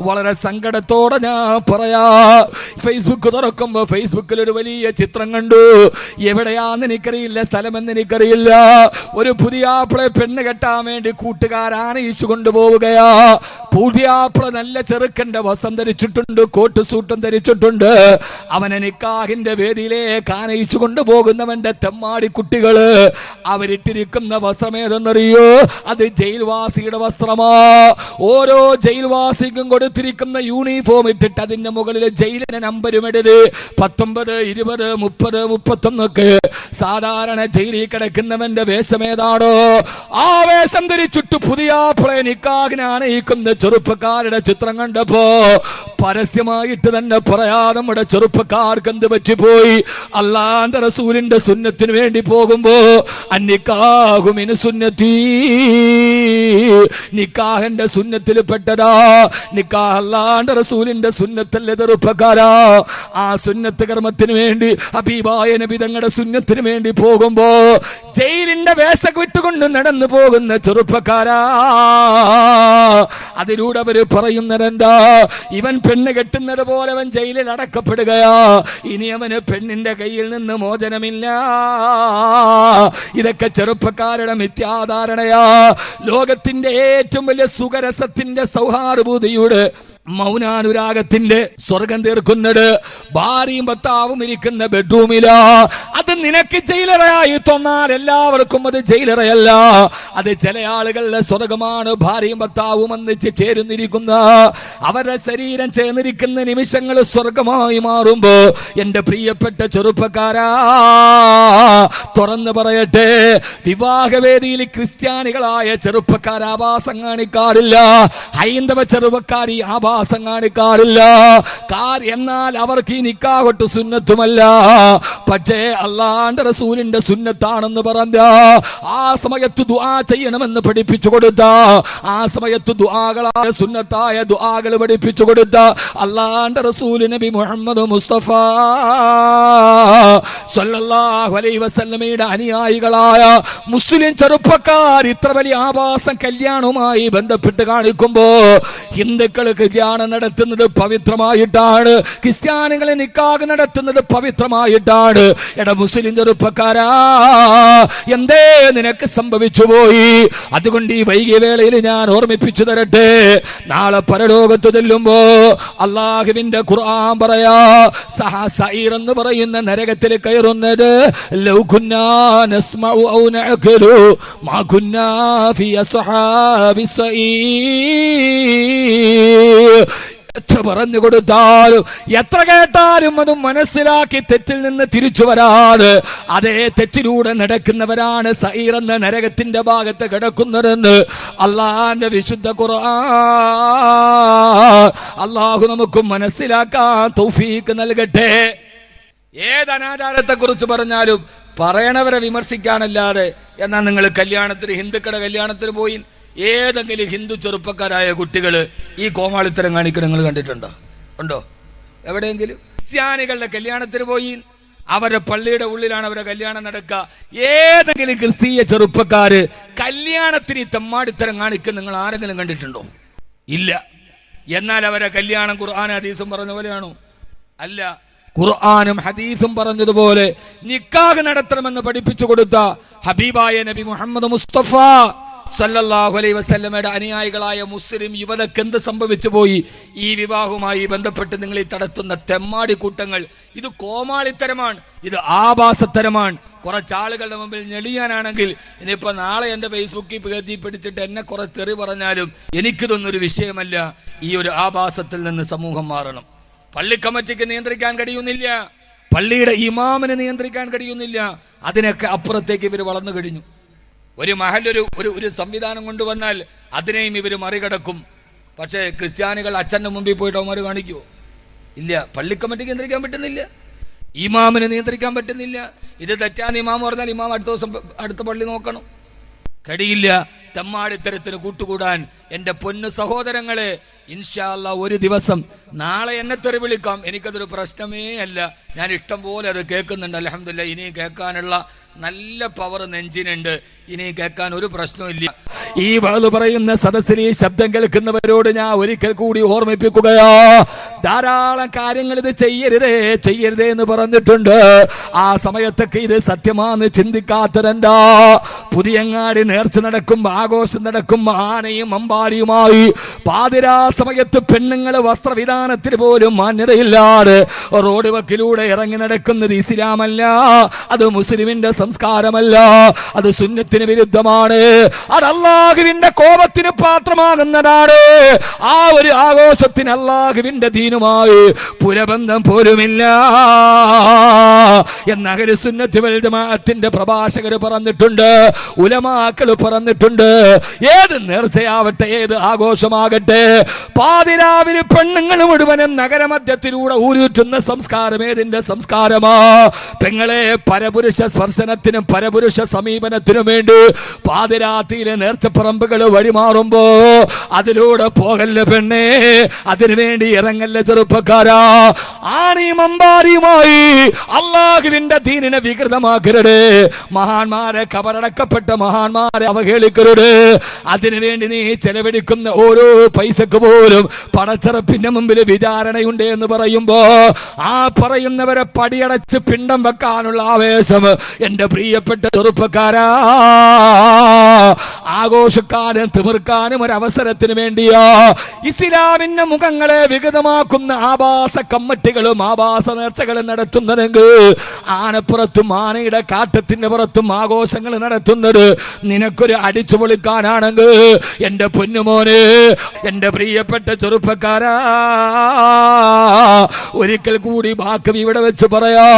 വളരെ സങ്കടത്തോടെ ഞാൻ പറയാ, ഫേസ്ബുക്ക് തുറക്കുമ്പോ ഫേസ്ബുക്കിൽ ഒരു വലിയ ചിത്രം കണ്ടു. എവിടെയാന്ന് എനിക്കറിയില്ല, സ്ഥലമെന്ന് എനിക്കറിയില്ല. ഒരു പുതിയാപ്പിളെ പെണ്ണ് കെട്ടാൻ വേണ്ടി കൂട്ടുകാരാനയിച്ചു കൊണ്ടുപോവുകയാ. പുതിയാപ്പിള നല്ല ചെറുക്കന്റെ വസ്ത്രം ധരിച്ചിട്ടുണ്ട്, കോട്ട് സൂട്ടും ധരിച്ചിട്ടുണ്ട്. അവനെ നിക്കാഹിന്റെ വേദിയിലേക്ക് ആനയിച്ചു കൊണ്ടുപോകുന്നവന്റെ തെമ്മാടി കുട്ടികള് അവരിട്ടിരിക്കുന്ന വസ്ത്രം ഏതെന്നറിയോ? അത് ജയിൽവാസിയുടെ വസ്ത്രമാ. ഓരോ ജയിൽവാസിക്കും കൊടുത്തിരിക്കുന്ന യൂണിഫോം ഇട്ടിട്ട് അതിന്റെ മുകളിൽ ജയിലിന്റെ നമ്പരും എഴുതി 19, 20, 30, 31. സാധാരണ ജയിലിൽ കിടക്കുന്നവന്റെ വേഷം ഏതാണോ ആ വേഷം ധരിച്ചിട്ട് പുതിയാപ്പിളെ നിക്കാഹിനാണ് ഈക്കുന്ന ചെറുപ്പക്കാരുടെ ചിത്രം കണ്ടപ്പോ പരസ്യമായിട്ട് തന്നെ പറയാ, നമ്മുടെ ചെറുപ്പക്കാർക്ക് എന്ത് പറ്റിപ്പോയി? അല്ലാഹുവിന്റെ റസൂലിന്റെ സുന്നത്തിന് വേണ്ടി പോകുമ്പോ അന്നിക്കാഹുമിന് സുന്നത്തി, നിക്കാഹിന്റെ സുന്നത്തിൽ പെട്ടതാ. നിക്കാഹ് അല്ലാഹുവിന്റെ റസൂലിന്റെ സുന്നത്തല്ലേ ചെറുപ്പക്കാരാ. ആ സുന്നത്ത് കർമ്മത്തിന് വേണ്ടി ഹബീബായ നബി തങ്ങളുടെ സുന്നത്തിന് വേണ്ടി പോകുമ്പോ ജയിലിന്റെ വേഷം വിട്ടുകൊണ്ട് നടന്നു പോകുന്ന ചെറുപ്പക്കാരാ, അതിലൂടെ അവര് പറയുന്നതെന്താ? ഇവൻ പെണ്ണ് കെട്ടുന്നത് പോലെ അവൻ ജയിലിൽ അടക്കപ്പെടുകയാ. ഇനി അവന് പെണ്ണിന്റെ കയ്യിൽ നിന്ന് മോചനമില്ല. ഇതൊക്കെ ചെറുപ്പക്കാരുടെ മിഥ്യാധാരണയാ. ലോകത്തിന്റെ ഏറ്റവും വലിയ സുഖരസത്തിന്റെ സൗഹാർദ്ദബോധിയുടെ മൗനാനുരാഗത്തിന്റെ സ്വർഗം തീർക്കുന്നത് ഭാര്യയും ഭർത്താവും ഇരിക്കുന്ന ബെഡ്റൂമിലാ. അത് നിനക്ക് ജയിലറയായി തോന്നാൽ എല്ലാവർക്കും അത് ജയിലറയല്ല. അത് ചില ആളുകളുടെ സ്വർഗമാണ്. ഭാര്യയും ഭർത്താവും ഒന്നിച്ച് ചേർന്നിരിക്കുന്ന അവരുടെ ശരീരം ചേർന്നിരിക്കുന്ന നിമിഷങ്ങൾ സ്വർഗമായി മാറുമ്പോ എന്റെ പ്രിയപ്പെട്ട ചെറുപ്പക്കാരാ, തുറന്നു പറയട്ടെ, വിവാഹവേദിയിൽ ക്രിസ്ത്യാനികളായ ചെറുപ്പക്കാർ ആഭാസം കാണിക്കാറില്ല. ഹൈന്ദവ ചെറുപ്പക്കാർ ഈ ആഭാസം കാണിക്കാറില്ല. എന്നാൽ അവർക്ക് ഈ നിക്കാഹ് സുന്നത്തുമല്ല. പക്ഷേ അല്ലാഹുവിന്റെ റസൂലിന്റെ സുന്നത്താണെന്ന് പറഞ്ഞ ആ സമയത്ത് ദുആ ചെയ്യണമെന്ന് പഠിപ്പിച്ചു കൊടുത്ത, ആ സമയത്ത് ദുആകളായ സുന്നത്തായ ദുആകൾ പഠിപ്പിച്ചു കൊടുത്ത അല്ലാഹുവിന്റെ റസൂൽ നബി മുഹമ്മദ് മുസ്തഫ സല്ലല്ലാഹു അലൈഹി വസല്ലമയുടെ അനുയായികളായ മുസ്ലിം ചെറുപ്പക്കാർ ഇത്ര വലിയ ആഭാസം കല്യാണവുമായി ബന്ധപ്പെട്ട് കാണിക്കുമ്പോ ഹിന്ദുക്കൾ കല്യാണം നടത്തുന്നത് പവിത്രമായിട്ടാണ്, ക്രിസ്ത്യാനികളെ നിക്കാഹ് നടത്തുന്നത് പവിത്രമായിട്ടാണ്. എടാ മുസ്ലിം ചെറുപ്പക്കാരാ, എന്തേ നിനക്ക് സംഭവിച്ചു പോയി? അതുകൊണ്ട് ഈ വൈകിയ വേളയിൽ ഞാൻ ഓർമ്മിപ്പിച്ചു തരട്ടെ, നാളെ പരലോകത്ത് ചെല്ലുമ്പോ അല്ലാഹുവിന്റെ ഖുർആൻ പറയാ, സഈർ എന്ന് പറയുന്ന നരകത്തിൽ കയറുന്നത് ലൗ കുന്നാ നസ്മഉ ഔ നഅഖിലു മാ കുന്നാ ഫീ അസ്ഹാബി സഈർ. എത്ര പറഞ്ഞു കൊടുത്താലും എത്ര കേട്ടാലും അത് മനസ്സിലാക്കി തെറ്റിൽ നിന്ന് തിരിച്ചു വരാതെ അതേ തെറ്റിലൂടെ നടക്കുന്നവരാണ് സഈർ എന്ന നരകത്തിന്റെ ഭാഗത്ത് കിടക്കുന്നതെന്ന് അല്ലാഹുവിന്റെ വിശുദ്ധ ഖുർആൻ. അല്ലാഹു നമുക്ക് മനസ്സിലാക്കാൻ തൗഫീഖ് നൽകട്ടെ. ഏത് അനാചാരത്തെ കുറിച്ച് പറഞ്ഞാലും പറയണവരെ വിമർശിക്കാനല്ലാതെ, എന്നാൽ നിങ്ങൾ കല്യാണത്തിന്, ഹിന്ദുക്കളുടെ കല്യാണത്തിന് പോയി ഏതെങ്കിലും ഹിന്ദു ചെറുപ്പക്കാരായ കുട്ടികൾ ഈ കോമാളിത്തരം കാണിക്കണം നിങ്ങൾ കണ്ടിട്ടുണ്ടോ? ഉണ്ടോ എവിടെയെങ്കിലും? ക്രിസ്ത്യാനികളുടെ കല്യാണത്തിന് പോയി അവരുടെ പള്ളിയുടെ ഉള്ളിലാണ് അവരുടെ കല്യാണം നടക്കുക. ഏതെങ്കിലും ക്രിസ്തീയ ചെറുപ്പക്കാര് കല്യാണത്തിന് ഈ തെമ്മാടിത്തരം കാണിക്കുന്ന നിങ്ങൾ ആരെങ്കിലും കണ്ടിട്ടുണ്ടോ? ഇല്ല. എന്നാൽ അവരെ കല്യാണം ഖുർആനും ഹദീസും പറഞ്ഞ പോലെയാണോ? അല്ല. ഖുർആനും ഹദീസും പറഞ്ഞതുപോലെ നിക്കാഹ് നടത്തണമെന്ന് പഠിപ്പിച്ചു കൊടുത്ത ഹബീബായ നബി മുഹമ്മദ് മുസ്തഫ സല്ലല്ലാഹു അലൈഹി വസല്ലമയുടെ അനുയായികളായ മുസ്ലിം യുവതക്ക് എന്ത് സംഭവിച്ചു പോയി? ഈ വിവാഹവുമായി ബന്ധപ്പെട്ട് നിങ്ങൾ ഈ നടത്തുന്ന തെമ്മാടി കൂട്ടങ്ങൾ, ഇത് കോമാളിത്തരമാണ്, ഇത് ആഭാസത്തരമാണ്. കുറച്ചാളുകളുടെ മുമ്പിൽ ഞെളിയാനാണെങ്കിൽ ഇനിയിപ്പോൾ നാളെ എൻ്റെ ഫേസ്ബുക്കിൽ കയറ്റി പിടിച്ചിട്ട് എന്നെ കുറെ തെറി പറഞ്ഞാലും എനിക്കിതൊന്നൊരു വിഷയമല്ല. ഈ ഒരു ആഭാസത്തിൽ നിന്ന് സമൂഹം മാറണം. പള്ളി കമ്മിറ്റിക്ക് നിയന്ത്രിക്കാൻ കഴിയുന്നില്ല, പള്ളിയുടെ ഇമാമിനെ നിയന്ത്രിക്കാൻ കഴിയുന്നില്ല. അതിനൊക്കെ അപ്പുറത്തേക്ക് ഇവർ വളർന്നു കഴിഞ്ഞു. ഒരു ഒരു സംവിധാനം കൊണ്ടുവന്നാൽ അതിനെയും ഇവർ മറികടക്കും. പക്ഷേ ക്രിസ്ത്യാനികൾ അച്ഛൻ്റെ മുമ്പിൽ പോയിട്ട് അവന്മാർ കാണിക്കുമോ? ഇല്ല. പള്ളി കമ്മിറ്റിക്ക് നിയന്ത്രിക്കാൻ പറ്റുന്നില്ല, ഇമാമിനെ നിയന്ത്രിക്കാൻ പറ്റുന്നില്ല. ഇത് തെറ്റാന്ന് ഇമാം പറഞ്ഞാൽ ഇമാം അടുത്ത ദിവസം അടുത്ത പള്ളി നോക്കണം. കഴിയില്ല. തെമ്മാടിത്തരത്തിന് കൂട്ടുകൂടാൻ എൻ്റെ പൊന്നു സഹോദരങ്ങളെ, ഇൻഷാ അല്ലാഹ് ഒരു ദിവസം നാളെ എന്നെ തെറി വിളിക്കാം, എനിക്കതൊരു പ്രശ്നമേ അല്ല. ഞാൻ ഇഷ്ടം പോലെ അത് കേൾക്കുന്നുണ്ട്. അൽഹംദുലില്ലാഹ്. ഇനി കേൾക്കാനുള്ള നല്ല പവർ നെഞ്ചിനുണ്ട്. ഇനി കേൾക്കാൻ ഒരു പ്രശ്നമില്ല. ഈ വാള് പറയുന്ന സദസ്സിൽ ഈ ശബ്ദം കേൾക്കുന്നവരോട് ഞാൻ ഒരിക്കൽ കൂടി ഓർമ്മിപ്പിക്കുകയോ, ധാരാളം കാര്യങ്ങൾ ഇത് ചെയ്യരുതേ എന്ന് പറഞ്ഞിട്ടുണ്ട്. ആ സമയത്തൊക്കെ ഇത് സത്യമാണെന്ന് ചിന്തിക്കാത്തതെന്താ? പുതിയങ്ങാടി നേർച്ച നടക്കുമ്പോ, ആഘോഷം നടക്കുമ്പോ ആനയും അമ്പാരിയുമായി പാതിരാ സമയത്ത് പെണ്ണുങ്ങൾ വസ്ത്രവിധാനത്തിന് പോലും മാന്യതയില്ലാതെ റോഡ് വക്കിലൂടെ ഇറങ്ങി നടക്കുന്നത് ഇസ്ലാമല്ല, അത് മുസ്ലിമിന്റെ സംസ്കാരമല്ല, അത് സുന്നത്തിന് വിരുദ്ധമാണ്, അത് അല്ലാഹുവിന്റെ കോപത്തിന് പാത്രമാകുന്നതാണ്. ആ ഒരു ആഘോഷത്തിന് അല്ലാഹുവിന്റെ ദീനുമായി പുരബന്ധം പോലുമില്ല എന്ന് അഹ്ലു സുന്നത്തി വൽ ജമാഅത്തിന്റെ പ്രഭാഷകർ പറഞ്ഞിട്ടുണ്ട്, ഉലമാക്കൾ പറഞ്ഞിട്ടുണ്ട്. ഏത് നേർച്ചയാവട്ടെ, ഏത് ആഘോഷമാകട്ടെ, പാതിരാവിലെ പെണ്ണുങ്ങൾ മുഴുവനും നഗരമധ്യത്തിലൂടെ ഊരുറ്റുന്ന സംസ്കാരം ഏതിന്റെ സംസ്കാരമാ? പെങ്ങളെ, പരപുരുഷ സ്പർശനത്തിനും പരപുരുഷ സമീപനത്തിനും വേണ്ടി പാതിരാത്രിയിലെ നേർച്ചപ്പറമ്പുകൾ വഴിമാറുമ്പോ അതിലൂടെ പോകല്ല പെണ്ണേ, അതിനുവേണ്ടി ഇറങ്ങല്ല ചെറുപ്പക്കാരാ. ആണിയും അമ്പാരിയുമായി അല്ലാഹുവിന്റെ ദീനിനെ വികൃതമാക്കരുത്. മഹാന്മാരെ, കബറടക്കപ്പെട്ട മഹാന്മാരെ അവഹേളിക്കരുത്. അതിനുവേണ്ടി നീ ചെലവഴിക്കുന്ന ഓരോ പൈസക്ക് പോലും പടച്ചറപ്പിന്റെ മുമ്പിൽ വിചാരണയുണ്ട് എന്ന് പറയുമ്പോ ആ പറയുന്നവരെ പടിയടച്ച് പിണ്ടം വെക്കാനുള്ള ആവേശം എന്റെ പ്രിയപ്പെട്ട ചെറുപ്പക്കാരാ, ആഘോഷിക്കാനും തിമിർക്കാനും ഒരു അവസരത്തിന് വേണ്ടിയാ ഇസ്ലാമിന്റെ മുഖങ്ങളെ വികൃതമാക്കുന്ന ആഭാസ കമ്മിറ്റികളും ആഭാസ നേർച്ചകളും നടത്തുന്നതെങ്കിൽ, ആനപ്പുറത്തും ആനയുടെ കാട്ടത്തിന്റെ പുറത്തും ആഘോഷങ്ങൾ നടത്തുന്നത് നിനക്കൊരു അടിച്ചു പൊളിക്കാനാണെങ്കിൽ എന്റെ പൊന്നുമോനെ, എന്റെ പ്രിയപ്പെട്ട ചെറുപ്പക്കാരാ, ഒരിക്കൽ കൂടി ബാക്കി ഇവിടെ വെച്ച് പറയാ,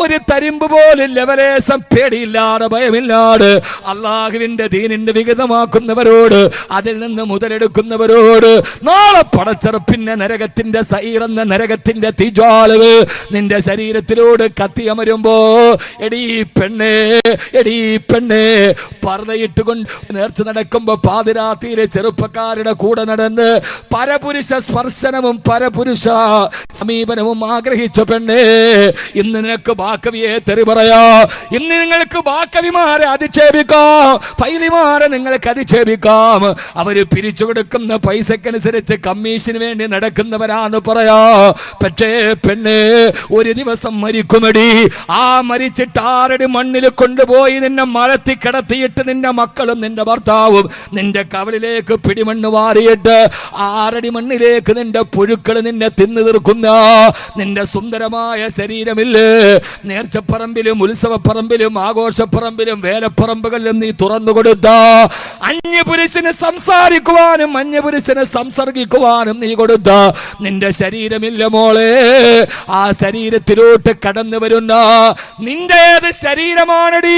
ഒരു തരിമ്പ് പോലും ലവലേശം പേടിയില്ലാതെ ഭയമില്ലാതെ അല്ലാഹുവിന്റെ ദീനിന്റെ വികൃതമാക്കുന്നവരോട്, അതിൽ നിന്ന് മുതലെടുക്കുന്നവരോട് നാളെ പടച്ചെറുപ്പിന്റെ നരകത്തിന്റെ സൈറെന്ന നരകത്തിന്റെ തീജ്വാലകൾ നിന്റെ ശരീരത്തിലോട് കത്തിയമരുമ്പോ, എടീ പെണ്ണേ പർദ്ദയിട്ടുകൊണ്ട് നേർച്ച നടക്കുമ്പോ പാതിരാത്രിയിലെ ചെറുപ്പക്കാരുടെ കൂടെ നടന്ന് പരപുരുഷ സ്പർശനവും പരപുരുഷ സമീപനവും ആഗ്രഹിച്ച പെണ്ണേ, ഇന്ന് നിനക്ക് ബാക്കവിയെ തെറി പറയാ. ഇന്ന് നിങ്ങൾക്ക് ബാക്കവിമാരെ അധിക്ഷേപിക്കാം, ഫൈലിമാരെ നിങ്ങൾക്ക് അധിക്ഷേപിക്കാം. അവര് പിരിച്ചു കൊടുക്കുന്ന പൈസക്കനുസരിച്ച് കമ്മീഷന് വേണ്ടി നടക്കുന്നവരാന്ന് പറയാ. പക്ഷേ പെണ്ണേ, ഒരു ദിവസം മരിക്കുമടി. ആ മരിച്ചിട്ട് 6 അടി മണ്ണിൽ കൊണ്ടുപോയി നിന്നെ മഴത്തി കിടത്തിയിട്ട് നിന്റെ മക്കളും നിന്റെ ഭർത്താവും നിന്റെ കവളിലേക്ക് പിടിമണ്ണ് വാരിയിട്ട് 6 അടി മണ്ണിലേക്ക് നിന്റെ പുഴുക്കൾ നിന്നെ തിന്നു തീർക്കുന്ന നിന്റെ സുന്ദരമായ ശരീരമില്ലേ, നേർച്ചപ്പറമ്പിലും ഉത്സവപ്പറമ്പിലും ആഘോഷപ്പറമ്പിലും വേലപ്പറമ്പുകളിലും നീ തുറന്നു കൊടുത്ത അന്യപുരുഷന് സംസാരിക്കുവാനും അന്യപുരുഷന് സംസർഗിക്കുവാനും നീ കൊടുത്ത നിന്റെ ശരീരമില്ല മോളെ. ആ ശരീരത്തിലോട്ട് കടന്നു വരുന്ന നിന്റെ ഏത് ശരീരമാണടി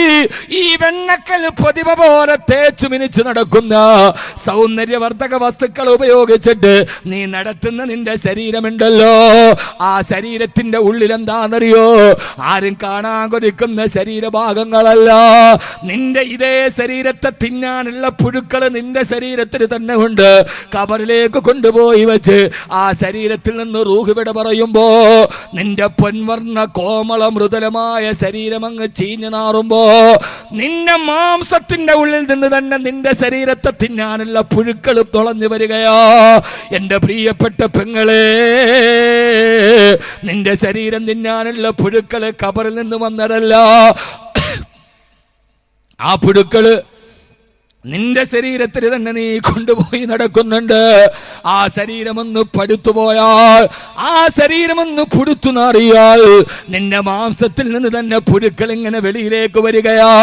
ഈ വെണ്ണക്കൽ പ്രതിഭ പോലെ തേച്ചു മിനിച്ച് നടക്കുന്ന സൗന്ദര്യവർദ്ധക വസ്തുക്കൾ ഉപയോഗിച്ചിട്ട് നീ നടത്തുന്ന നിന്റെ ശരീരമുണ്ടല്ലോ, ആ ശരീരത്തിന്റെ ഉള്ളിൽ എന്താണെന്നറിയോ? ആരും കാണാൻ കൊതിക്കുന്ന ശരീരഭാഗങ്ങളല്ല. നിന്റെ ഇതേ ശരീരത്തെ തിന്നാനുള്ള പുഴുക്കൾ നിന്റെ ശരീരത്തിൽ തന്നെ ഉണ്ട്. കബറിലേക്ക് കൊണ്ടുപോയി വെച്ച് ആ ശരീരത്തിൽ നിന്ന് റൂഹ് വിട പറയുമ്പോ നിന്റെ പൊൻവർണ്ണ കോമള മൃദുലമായ ശരീരം അങ്ങ് ചീഞ്ഞു നാറുമ്പോ നിന്റെ മാംസത്തിന്റെ ഉള്ളിൽ നിന്ന് തന്നെ നിന്റെ ശരീരത്തെ തിന്നാനുള്ള പുഴുക്കൾ തുളഞ്ഞു വരികയാ. എന്റെ പ്രിയപ്പെട്ട പെങ്ങളെ, നിന്റെ ശരീരം തിന്നാനുള്ള പുഴുക്കള് കബറിൽ നിന്ന് വന്നതല്ല. ആ പുഴുക്കള് നിന്റെ ശരീരത്തിൽ തന്നെ നീ കൊണ്ടുപോയി നടക്കുന്നുണ്ട്. ആ ശരീരമൊന്ന് പടുത്തുപോയാൽ, ആ ശരീരമൊന്ന് പുടുത്തു നാറിയാൽ നിന്റെ മാംസത്തിൽ നിന്ന് തന്നെ പുഴുക്കൾ ഇങ്ങനെ വെളിയിലേക്ക് വരികയാ.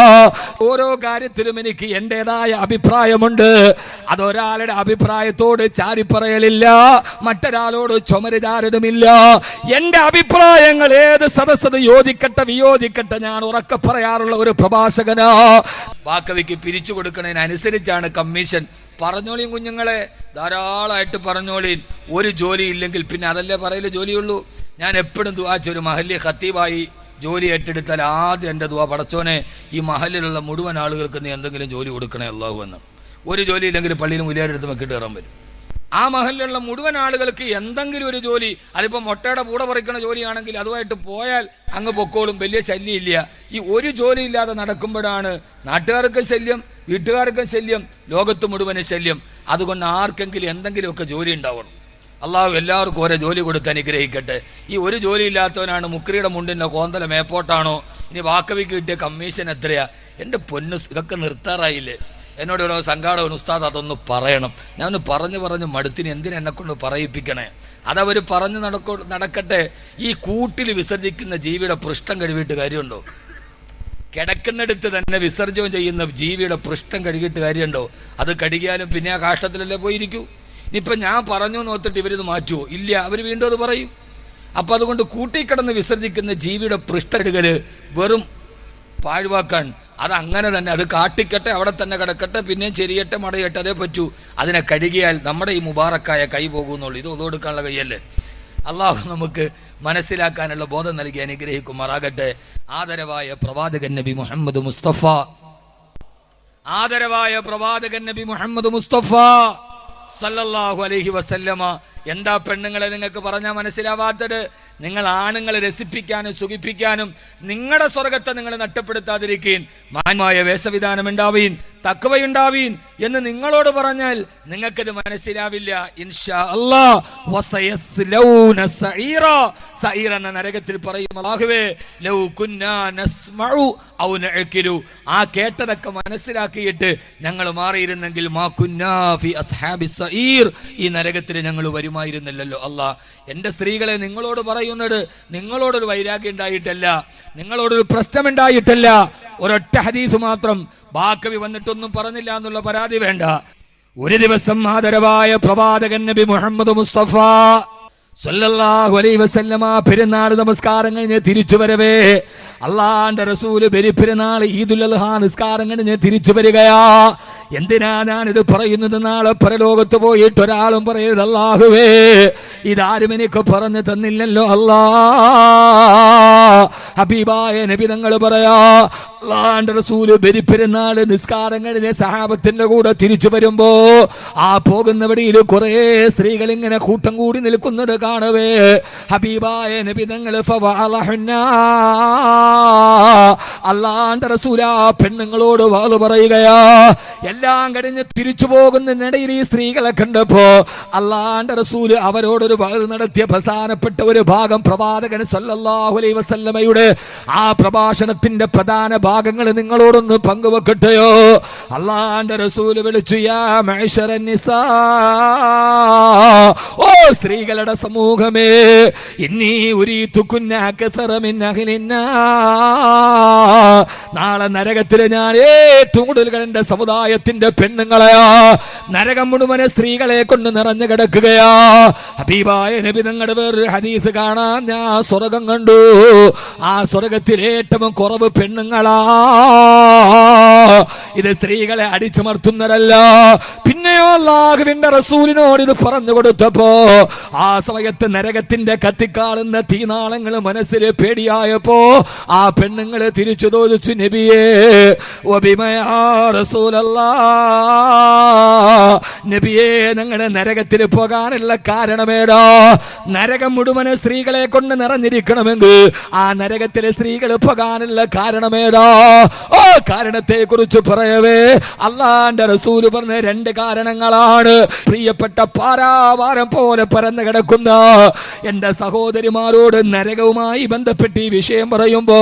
ഓരോ കാര്യത്തിലും എനിക്ക് എന്റേതായ അഭിപ്രായമുണ്ട്. അതൊരാളുടെ അഭിപ്രായത്തോട് ചാരിപ്പറയലില്ല, മറ്റൊരാളോട് ചുമരുചാരനുമില്ല. എന്റെ അഭിപ്രായങ്ങൾ ഏത് സദസ്സത് യോജിക്കട്ടെ വിയോജിക്കട്ടെ ഞാൻ ഉറക്കെ പറയാറുള്ള ഒരു പ്രഭാഷകനാ. ബാക്കവിക്ക് പിരിച്ചു കൊടുക്കുന്നതിനനുസരിച്ചാണ് കമ്മീഷൻ. പറഞ്ഞോളീൻ കുഞ്ഞുങ്ങളെ, ധാരാളമായിട്ട് പറഞ്ഞോളീൻ. ഒരു ജോലി ഇല്ലെങ്കിൽ പിന്നെ അതല്ലേ പറയല് ജോലിയുള്ളൂ. ഞാൻ എപ്പോഴും ദുആ ഒരു മഹല്ലി ഖത്തീബായി ജോലി ഏറ്റെടുത്താൽ ആദ്യം എൻ്റെ ദുആ, പടച്ചോനെ ഈ മഹല്ലിലുള്ള മുഴുവൻ ആളുകൾക്ക് നീ എന്തെങ്കിലും ജോലി കൊടുക്കണേ അല്ലാഹു എന്ന്. ഒരു ജോലി ഇല്ലെങ്കിൽ പള്ളിയിൽ മുലിയാരെടുത്ത് വെക്കിട്ട് കയറാൻ വരും. ആ മഹലിലുള്ള മുഴുവൻ ആളുകൾക്ക് എന്തെങ്കിലും ഒരു ജോലി, അതിപ്പോൾ മുട്ടയുടെ കൂടെ പറിക്കുന്ന ജോലിയാണെങ്കിൽ അതുമായിട്ട് പോയാൽ അങ്ങ് പൊക്കോളും, വലിയ ശല്യമില്ല. ഈ ഒരു ജോലി ഇല്ലാതെ നടക്കുമ്പോഴാണ് നാട്ടുകാർക്കും ശല്യം, വീട്ടുകാർക്കും ശല്യം, ലോകത്ത് മുഴുവനും ശല്യം. അതുകൊണ്ട് ആർക്കെങ്കിലും എന്തെങ്കിലുമൊക്കെ ജോലി ഉണ്ടാവണം. അള്ളാഹു എല്ലാവർക്കും ഓരോ ജോലി കൊടുത്ത് അനുഗ്രഹിക്കട്ടെ. ഈ ഒരു ജോലി ഇല്ലാത്തവനാണ് മുക്രിയുടെ മുണ്ടിൻ്റെ കോന്തല മേപ്പോട്ടാണോ, ഇനി വാക്കവിക്ക് കിട്ടിയ കമ്മീഷൻ എത്രയാ? എൻ്റെ പൊന്നു, ഇതൊക്കെ നിർത്താറായില്ലേ? എന്നോട് ഇവിടെ സംഘാടകൻ ഉസ്താദ് അതൊന്ന് പറയണം. ഞാൻ പറഞ്ഞ് മടുത്തിന്, എന്തിനാ എന്നെ കൊണ്ട് പറയിപ്പിക്കണേ? അതവർ പറഞ്ഞ് നടക്കട്ടെ. ഈ കൂട്ടിൽ വിസർജിക്കുന്ന ജീവിയുടെ പൃഷ്ഠം കഴുകിയിട്ട് കാര്യമുണ്ടോ? കിടക്കുന്നിടത്ത് തന്നെ വിസർജനം ചെയ്യുന്ന ജീവിയുടെ പൃഷ്ഠം കഴുകിയിട്ട് കാര്യമുണ്ടോ? അത് കഴുകിയാലും പിന്നെ ആ കാഷ്ടത്തിലല്ലേ പോയിരിക്കൂ. ഇനിയിപ്പോൾ ഞാൻ പറഞ്ഞു നോത്തിട്ട് ഇവരിത് മാറ്റുമോ? ഇല്ല, അവർ വീണ്ടും അത് പറയും. അപ്പം അതുകൊണ്ട് കൂട്ടിക്കിടന്ന് വിസർജിക്കുന്ന ജീവിയുടെ പൃഷ്ഠ കഴുകൽ വെറും പാഴ്വാക്കാൻ. അതങ്ങനെ തന്നെ, അത് കാട്ടിക്കട്ടെ, അവിടെ തന്നെ കിടക്കട്ടെ, പിന്നെയും ചെരിയട്ടെ, മടയട്ടെ, അതേ പറ്റൂ. അതിനെ കഴുകിയാൽ നമ്മുടെ ഈ മുബാറക്കായ കൈ പോകുന്നുള്ളൂ. ഇത് ഒതുകൊടുക്കാനുള്ള കൈയല്ലേ? അള്ളാഹു നമുക്ക് മനസ്സിലാക്കാനുള്ള ബോധം നൽകി അനുഗ്രഹിക്കുമാറാകട്ടെ. ആദരവായ പ്രവാചകൻ നബി മുഹമ്മദ് മുസ്തഫ, ആദരവായ പ്രവാചകൻ നബി മുഹമ്മദ് മുസ്തഫ സല്ലല്ലാഹു അലൈഹി വസല്ലമ എന്താ പെണ്ണുങ്ങളെ നിങ്ങൾക്ക് പറഞ്ഞാൽ മനസ്സിലാവാത്തത്? നിങ്ങൾ ആണുങ്ങളെ രസിപ്പിക്കാനും സുഖിപ്പിക്കാനും നിങ്ങളുടെ സ്വർഗത്തെ നിങ്ങൾ നഷ്ടപ്പെടുത്താതിരിക്കീൻ, മാന്യമായ വേഷവിധാനം ഉണ്ടാവീൻ, തഖ്വയുണ്ടാവീൻ എന്ന് നിങ്ങളോട് പറഞ്ഞാൽ നിങ്ങൾക്കത് മനസ്സിലാവില്ല. ഇൻഷാ അല്ലാഹ് വസയസ്ലൗന സഈറ, സഈർ എന്ന നരകത്തിൽ പറയും, അല്ലാഹുവേ ലൗ കുന്നാ നസ്മഉ ഔ നഅഖിലു, ആ കേട്ടതൊക്കെ മനസ്സിലാക്കിയിട്ട് ഞങ്ങൾ മാറിയിരുന്നെങ്കിൽ മാ കുന്നാ ഫി അസ്ഹാബി സഈർ, ഈ നരകത്തിൽ ഞങ്ങൾ വരുമായിരുന്നില്ലല്ലോ. അല്ലാഹ്, എൻ്റെ സ്ത്രീകളെ നിങ്ങളോട് പറയുന്നത് നിങ്ങളോടൊരു വൈരാഗ്യം ഉണ്ടായിട്ടല്ല, നിങ്ങളോടൊരു പ്രശ്നമുണ്ടായിട്ടല്ല. ഒരൊറ്റ ഹദീസ് മാത്രം ബാക്കവി വന്നിട്ടൊന്നും പറഞ്ഞില്ല എന്നുള്ള പരാതി വേണ്ട. ഒരു ദിവസം ആദരവായ പ്രവാചകൻ നബി മുഹമ്മദ് മുസ്തഫ സല്ലല്ലാഹു അലൈഹി വസല്ലമ പെരുന്നാൾ നമസ്കാരം കഴിഞ്ഞ് തിരിച്ചു വരവേ, അള്ളാന്റെ റസൂല് ബലിപ്പെരുന്നാൾ ഈദുൽ അദ്ഹ നിസ്കാരം കഴിഞ്ഞ് തിരിച്ചു വരികയാ. എന്തിനാ ഞാനിത് പറയുന്നത്? നാളെ പരലോകത്ത് പോയിട്ട് ഒരാളും പറയരുത് അല്ലാഹുവേ ഇതാരും എനിക്ക് പറഞ്ഞു തന്നില്ലല്ലോ അല്ലാ. ഹബീബായ നബി തങ്ങൾ പറയാ, അള്ളാന്റെ റസൂല് ബലിപ്പെരുന്നാൾ നിസ്കാരം കഴിഞ്ഞ് സഹാബത്തിന്റെ കൂടെ തിരിച്ചു വരുമ്പോ ആ പോകുന്ന വഴിയിൽ കുറെ സ്ത്രീകൾ ഇങ്ങനെ കൂട്ടം കൂടി നിൽക്കുന്നത് കാണവേ, ഹബീബായ നബി തങ്ങൾ അള്ളാന്റെ റസൂൽ ആ പെണ്ണുങ്ങളോട് വാള് പറയുകയാ. എല്ലാം കഴിഞ്ഞ് തിരിച്ചു പോകുന്നതിനിടയിൽ ഈ സ്ത്രീകളെ കണ്ടപ്പോ അള്ളാന്റെ റസൂല് അവരോടൊരു വാള് നടത്തിയ പ്രധാനപ്പെട്ട ഒരു ഭാഗം പ്രവാചകൻ സല്ലല്ലാഹു അലൈഹി വസല്ലമയുടെ ആ പ്രഭാഷണത്തിന്റെ പ്രധാന ഭാഗങ്ങൾ നിങ്ങളോടൊന്ന് പങ്കുവെക്കട്ടെയോ? അള്ളാന്റെ റസൂല് വിളിച്ചു, യാ മഅ്ശറൻ നിസാ, ഓ സ്ത്രീകളുടെ സമൂഹമേ, ഇന്നി ഉരീതുകുന്ന അക്സറ മിൻ അഹ്ലിന്നാ, നാളെ നരകത്തിൽ ഞാൻ ഏറ്റവും കൂടുതൽ എന്റെ സമുദായത്തിന്റെ പെണ്ണുങ്ങളെയാ, നരകം മുഴുവനെ സ്ത്രീകളെ കൊണ്ട് നിറഞ്ഞു കിടക്കുകയാ. ഹബീബായ നബി തങ്ങളുടെ വേറൊരു ഹദീസ് കാണാൻ ഞാൻ സ്വർഗം കണ്ടു. ആ സ്വർഗത്തിൽ ഏറ്റവും കുറവ് പെണ്ണുങ്ങളാ. ഇത് സ്ത്രീകളെ അടിച്ചമർത്തുന്നവരല്ല. പിന്നെയോ അല്ലാഹുവിന്റെ റസൂലിനോട് ഇത് പറഞ്ഞു കൊടുത്തപ്പോ ആ സമയത്ത് നരകത്തിന്റെ കത്തിക്കാളുന്ന തീനാളങ്ങൾ മനസ്സിൽ പേടിയായപ്പോ ആ പെണ്ണുങ്ങളെ തിരിച്ചു ചോദിച്ചു, നബിയേ വബിമയാ റസൂലല്ലാഹ്, നബിയേ ഞങ്ങളുടെ നരകത്തിൽ പോകാനുള്ള കാരണമേടാ? നരകം മുഴുവന് സ്ത്രീകളെ കൊണ്ട് നിറഞ്ഞിരിക്കണമെങ്കിൽ ആ നരകത്തിലെ സ്ത്രീകൾ പോകാനുള്ള കാരണമേടാ? ഓ കാരണത്തെ കുറിച്ച് പറയവേ അള്ളാന്റെ റസൂല് പറഞ്ഞ രണ്ട് കാരണങ്ങളാണ്. പ്രിയപ്പെട്ട പാരാവാരം പോലെ പരന്നു കിടക്കുന്ന എന്റെ സഹോദരിമാരോട് നരകവുമായി ബന്ധപ്പെട്ട് ഈ വിഷയം പറയുമ്പോ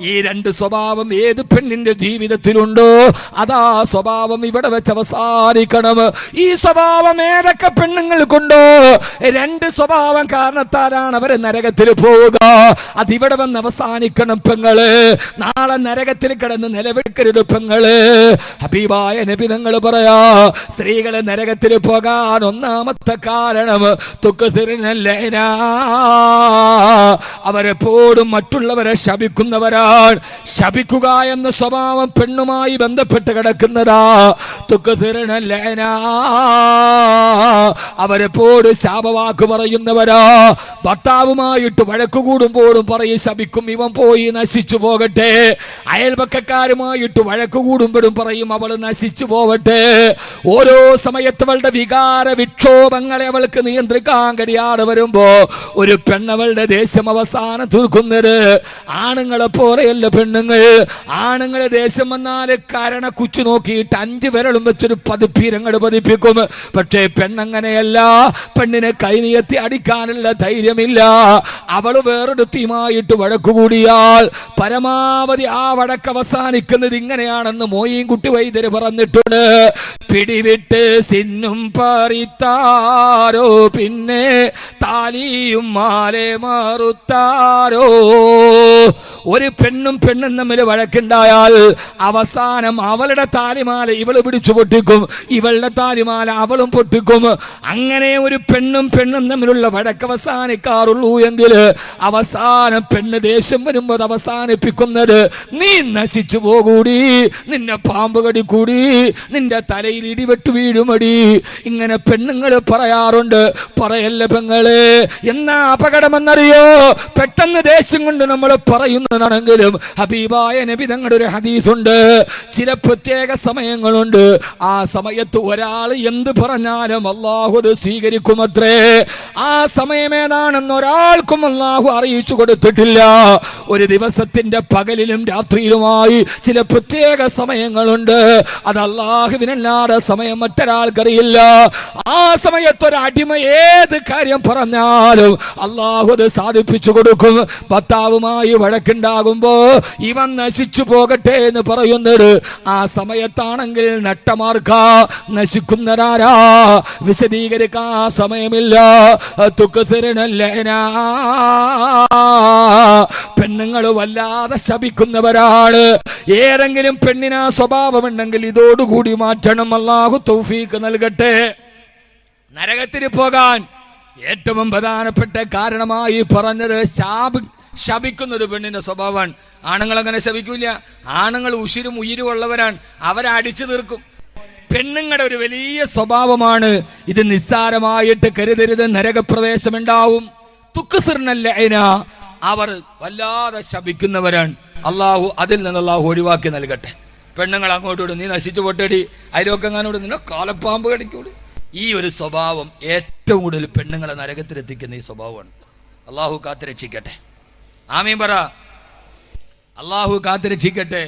ഈ രണ്ട് സ്വഭാവം ഏത് പെണ്ണിന്റെ ജീവിതത്തിലുണ്ടോ അതാ സ്വഭാവം ഇവിടെ വെച്ച് അവസാനിക്കണം. ഈ സ്വഭാവം ഏതൊക്കെ പെണ്ണുങ്ങൾക്കുണ്ടോ, രണ്ട് സ്വഭാവം കാരണത്താലാണ് അവര് നരകത്തിൽ പോവുക. അതിവിടെ വന്ന് അവസാനിക്കണം പെങ്ങള്. നാളെ നരകത്തിൽ കിടന്ന് നിലവിളിക്കരുത് പെങ്ങള്. ഹബീബായ നബി തങ്ങൾ പറയാ, സ്ത്രീകളെ നരകത്തിൽ പോകാൻ ഒന്നാമത്തെ കാരണം അവരെപ്പോഴും മറ്റുള്ളവരെ ശപിക്കുന്നവരാണ്. ശപിക്കുക എന്ന സ്വഭാവം പെണ്ണുമായി ബന്ധപ്പെട്ട് കിടക്കുന്നതാ. അവരെപ്പോഴും ശാപവാക്ക് പറയുന്നവരാ. ഭർത്താവുമായിട്ട് വഴക്കു കൂടുമ്പോഴും പറയും ശപിക്കും, ഇവൻ പോയി നശിച്ചു പോകട്ടെ. അയൽപക്കക്കാരുമായിട്ട് വഴക്ക് കൂടുമ്പോഴും പറയും അവൾ നശിച്ചു പോവട്ടെ. ഓരോ സമയത്ത് അവളുടെ വികാര വിക്ഷോഭങ്ങളെ അവൾക്ക് നിയന്ത്രിക്കാൻ കഴിയാതെ വരുമ്പോ ഒരു പെണ്ണവളുടെ ദേഷ്യം അവസാനം തീർക്കുന്നത്. ആണുങ്ങളെ പോലെയല്ല പെണ്ണുങ്ങൾ. ആണുങ്ങളെ ദേഷ്യം വന്നാല് കരണ കുച്ചു നോക്കിയിട്ട് 5 വിരലും വെച്ചൊരു പതിപ്പീരങ്ങൾ പതിപ്പിക്കും. പക്ഷേ പെണ്ണങ്ങനെയല്ല. പെണ്ണിനെ കൈനിയത്തി അടിക്കാനുള്ള ധൈര്യമില്ല. അവള് വേറൊരുത്തിയുമായിട്ട് വഴക്കുകൂടിയാൽ പരമാവധി ആ വഴക്ക് അവസാനിക്കുന്നത് ഇങ്ങനെയാണെന്ന് മോയിൻകുട്ടി വൈദ്യര് പറഞ്ഞിട്ടുണ്ട്. പിടിവിട്ട് സിന്നും പറിത്താരോ പിന്നെ താലിയും മാലെ മറുത്താരോ. ഒരു പെണ്ണും തമ്മിൽ വഴക്കുണ്ടായാൽ അവസാനം അവളുടെ താലിമാല ഇവള് പിടിച്ചു പൊട്ടിക്കും, ഇവളുടെ താലിമാല അവളും പൊട്ടിക്കും. അങ്ങനെ ഒരു പെണ്ണും തമ്മിലുള്ള വഴക്ക് അവസാനിക്കാറുള്ളൂ എങ്കിൽ അവസാനം പെണ്ണ് ദേഷ്യം വരുമ്പോൾ അവസാനിപ്പിക്കുന്നത് നീ നശിച്ചു പോകൂടി, നിന്നെ പാമ്പ് കടിക്കൂടി, നിന്റെ തലയിൽ ഇടിവെട്ട് വീഴുമടി. ഇങ്ങനെ പെണ്ണുങ്ങൾ പറയാറുണ്ട്. പറയല്ല പെങ്ങളെ. എന്നാ അപകടമെന്നറിയോ? പെട്ടെന്ന് ദേഷ്യം കൊണ്ട് നമ്മൾ പറയുന്നതാണെങ്കിലും ഹബീബായ നബി തങ്ങളുടെ ഒരു ഹദീസുണ്ട്. ചില പ്രത്യേക സമയങ്ങളുണ്ട്. ആ സമയത്ത് ഒരാൾ എന്ത് പറഞ്ഞാലും അള്ളാഹു അത് സ്വീകരിക്കുമത്രേ. ആ സമയം ഏതാണെന്ന് ഒരാൾക്കും അള്ളാഹു അറിയിച്ചു കൊടുത്തിട്ടില്ല. ഒരു ദിവസത്തിന്റെ പകലിലും രാത്രിയിലുമായി ചില പ്രത്യേക സമയങ്ങളുണ്ട്. അത് അള്ളാഹുവിനല്ലാതെ സമയം മറ്റൊരാൾക്കറിയില്ല. ആ സമയത്ത് ഒരു അടിമ ഏത് കാര്യം പറഞ്ഞാലും അള്ളാഹു അത് സാധിപ്പിച്ചു കൊടുക്കും. ഭർത്താവുമായി വഴക്കുണ്ടാകുമ്പോ ഇവൻ നശിച്ചു പോകട്ടെ എന്ന് പറയുന്നത് ആ സമയത്താണെങ്കിൽ നട്ടമാർക്ക നശിക്കുന്നവരാരാ വിശദീകരിക്കാൻ സമയമില്ല. പെണ്ണുങ്ങൾ വല്ലാതെ ശപിക്കുന്നവരാണ്. ഏതെങ്കിലും പെണ്ണിനാ സ്വഭാവമുണ്ടെങ്കിൽ ഇതോടുകൂടി മാറ്റണം. അല്ലാഹു തൗഫീഖ് നൽകട്ടെ. നരകത്തിൽ പോകാൻ ഏറ്റവും പ്രധാനപ്പെട്ട കാരണമായി പറഞ്ഞത് ശപിക്കുന്നത് പെണ്ണിന്റെ സ്വഭാവമാണ്. ആണുങ്ങൾ അങ്ങനെ ശപിക്കൂല. ആണുങ്ങൾ ഉശിരും ഉയിരും ഉള്ളവരാണ്. അവരെ അടിച്ചു തീർക്കും. പെണ്ണുങ്ങളുടെ ഒരു വലിയ സ്വഭാവമാണ് ഇത്. നിസ്സാരമായിട്ട് കരുതരുത്, നരകപ്രവേശമുണ്ടാവും. അവർ വല്ലാതെ ശപിക്കുന്നവരാണ്. അള്ളാഹു അതിൽ നിന്ന് അള്ളാഹു ഒഴിവാക്കി നൽകട്ടെ. പെണ്ണുങ്ങൾ അങ്ങോട്ടോട് നീ നശിച്ചു പൊട്ടടി, അയൽവക്കങ്ങാനോട് നിന്നെ കാലപ്പാമ്പ് കടിക്കൂടി. ഈ ഒരു സ്വഭാവം ഏറ്റവും കൂടുതൽ പെണ്ണുങ്ങളെ നരകത്തിലെത്തിക്കുന്ന ഈ സ്വഭാവമാണ്. അള്ളാഹു കാത്തുരക്ഷിക്കട്ടെ. ആമീൻ പറ. അള്ളാഹു കാത്തുരക്ഷിക്കട്ടെ.